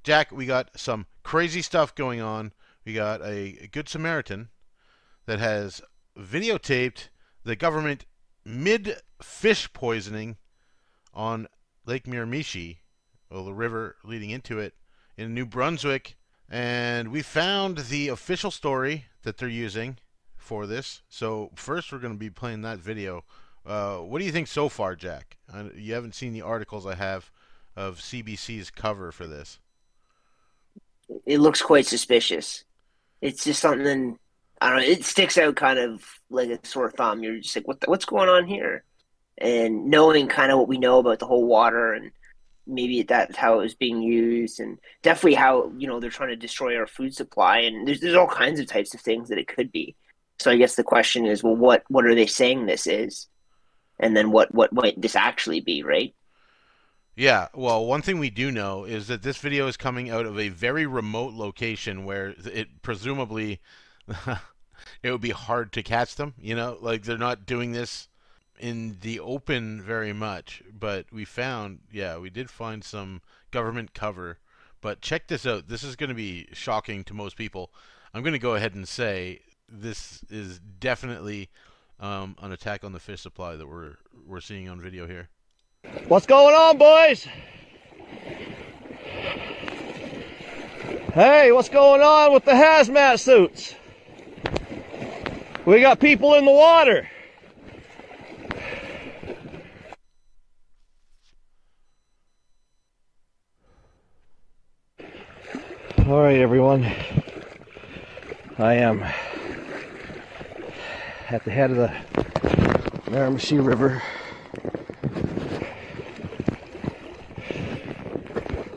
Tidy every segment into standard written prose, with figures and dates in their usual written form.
Jack, we got some crazy stuff going on. We got a Good Samaritan that has videotaped the government mid fish poisoning on Lake Miramichi, well, the river leading into it, in New Brunswick. And we found the official story that they're using for this. So first we're going to be playing that video. What do you think so far, Jack? You haven't seen the articles I have of CBC's cover for this. It looks quite suspicious. It's just something I don't know. It sticks out kind of like a sore thumb. You're just like, what's going on here? And knowing kind of what we know about the whole water and maybe that's how it was being used, and definitely how they're trying to destroy our food supply. And there's all kinds of types of things that it could be. So I guess the question is, well, what are they saying this is, and then what might this actually be, right? Yeah, well, one thing we do know is that this video is coming out of a very remote location where it presumably it would be hard to catch them, like they're not doing this in the open very much, but we did find some government cover. But check this out. This is going to be shocking to most people. I'm going to go ahead and say this is definitely an attack on the fish supply that we're seeing on video here. What's going on, boys? Hey, what's going on with the hazmat suits? We got people in the water. All right, everyone. I am at the head of the Miramichi River.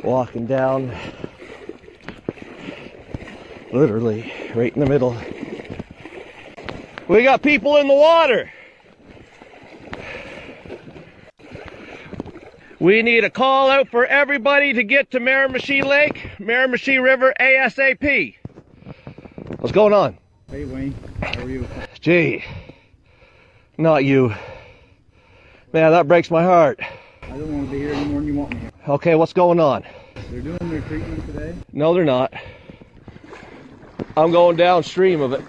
Walking down, literally right in the middle. We got people in the water. We need a call out for everybody to get to Miramichi Lake, Miramichi River ASAP. What's going on? Hey Wayne, how are you? Gee, not you. Man, that breaks my heart. I don't want to be here any more than you want me here. Okay, what's going on? They're doing their treatment today? No, they're not. I'm going downstream of it.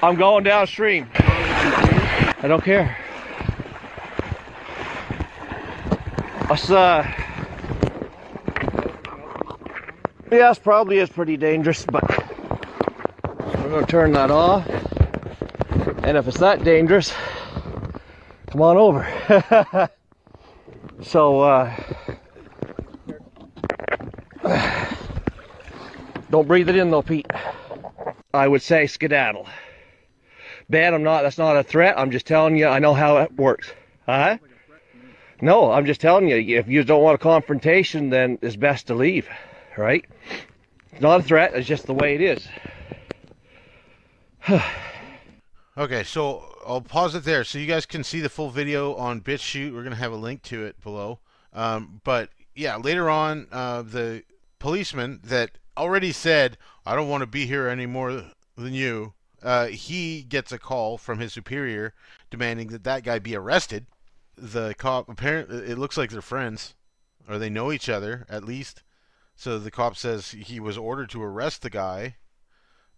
I'm going downstream. I don't care. Us, yes, probably is pretty dangerous, but we're going to turn that off. And if it's that dangerous, come on over. So, don't breathe it in though, Pete. I would say skedaddle. Ben, that's not a threat. I'm just telling you, I know how it works. Huh? No, I'm just telling you, if you don't want a confrontation, then it's best to leave, right? It's not a threat, it's just the way it is. Okay, so I'll pause it there so you guys can see the full video on BitChute. We're going to have a link to it below. But yeah, later on, the policeman that already said, I don't want to be here any more than you, he gets a call from his superior demanding that guy be arrested. The cop, apparently, it looks like they're friends, or they know each other, at least. So the cop says he was ordered to arrest the guy,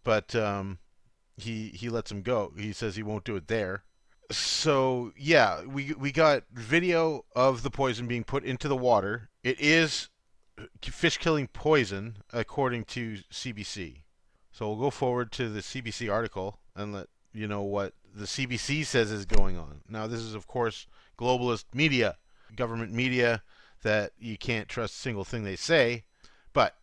but he lets him go. He says he won't do it there. So yeah, we got video of the poison being put into the water. It is fish killing poison according to CBC. So we'll go forward to the CBC article and let you know what the CBC says is going on. Now this is of course globalist media, government media that you can't trust a single thing they say, but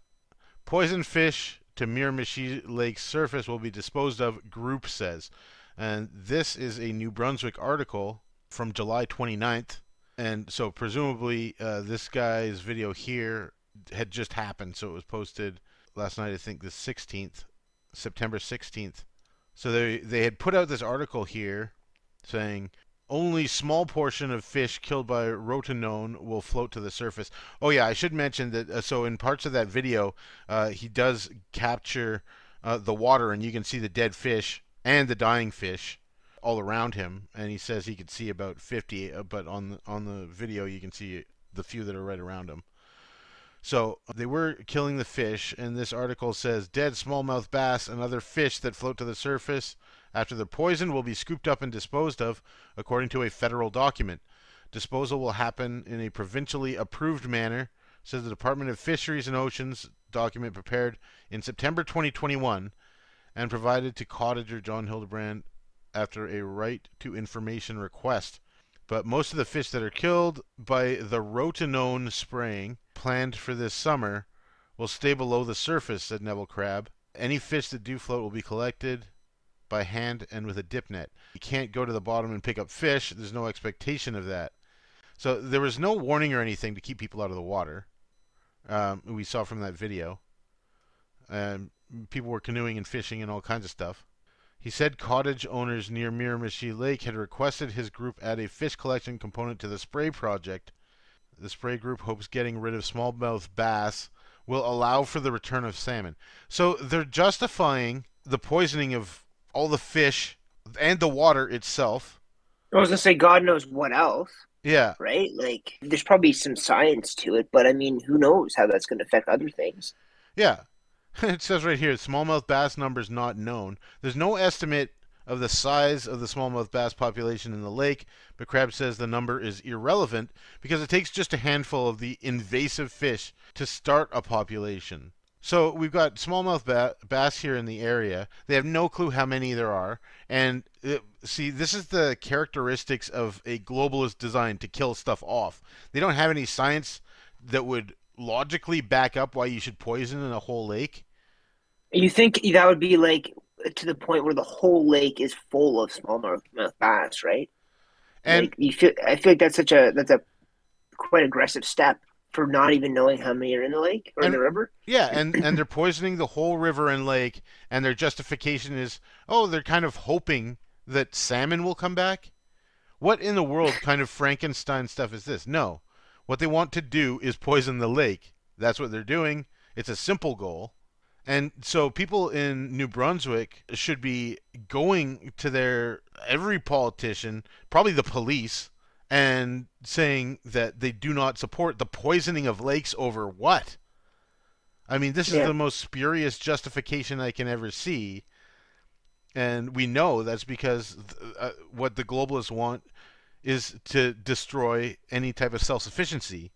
poison fish to Miramichi Lake surface will be disposed of, group says. And this is a New Brunswick article from July 29th. And so presumably this guy's video here had just happened. So it was posted last night, I think the 16th, September 16th. So they had put out this article here saying only small portion of fish killed by rotenone will float to the surface. Oh yeah, I should mention that. So in parts of that video, he does capture the water, and you can see the dead fish and the dying fish all around him. And he says he could see about 50, but on the video you can see the few that are right around him. So they were killing the fish, and this article says dead smallmouth bass and other fish that float to the surface after they're poisoned will be scooped up and disposed of, according to a federal document. Disposal will happen in a provincially approved manner, says the Department of Fisheries and Oceans document prepared in September 2021 and provided to cottager John Hildebrand after a right to information request. But most of the fish that are killed by the rotenone spraying planned for this summer will stay below the surface, said Neville Crabb. Any fish that do float will be collected by hand and with a dip net. You can't go to the bottom and pick up fish. There's no expectation of that. So there was no warning or anything to keep people out of the water. We saw from that video. People were canoeing and fishing and all kinds of stuff. He said cottage owners near Miramichi Lake had requested his group add a fish collection component to the spray project. The spray group hopes getting rid of smallmouth bass will allow for the return of salmon. So they're justifying the poisoning of all the fish and the water itself. I was gonna say, God knows what else, Yeah. right? Like, there's probably some science to it, but I mean, who knows how that's going to affect other things? Yeah. It says right here, smallmouth bass numbers not known. There's no estimate of the size of the smallmouth bass population in the lake, but Crabb says the number is irrelevant because it takes just a handful of the invasive fish to start a population. So we've got smallmouth bass here in the area. They have no clue how many there are. And see, this is the characteristics of a globalist design to kill stuff off. They don't have any science that would logically back up why you should poison in a whole lake. You think that would be like to the point where the whole lake is full of smallmouth bass, right? And like I feel like that's a quite aggressive step for not even knowing how many are in the lake or in the river. Yeah, and they're poisoning the whole river and lake, and their justification is, oh, they're kind of hoping that salmon will come back. What in the world kind of Frankenstein stuff is this? No. What they want to do is poison the lake. That's what they're doing. It's a simple goal. And so people in New Brunswick should be going to every politician, probably the police, and saying that they do not support the poisoning of lakes over what? I mean, this is the most spurious justification I can ever see. And we know that's because what the globalists want is to destroy any type of self-sufficiency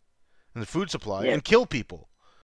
in the food supply and kill people.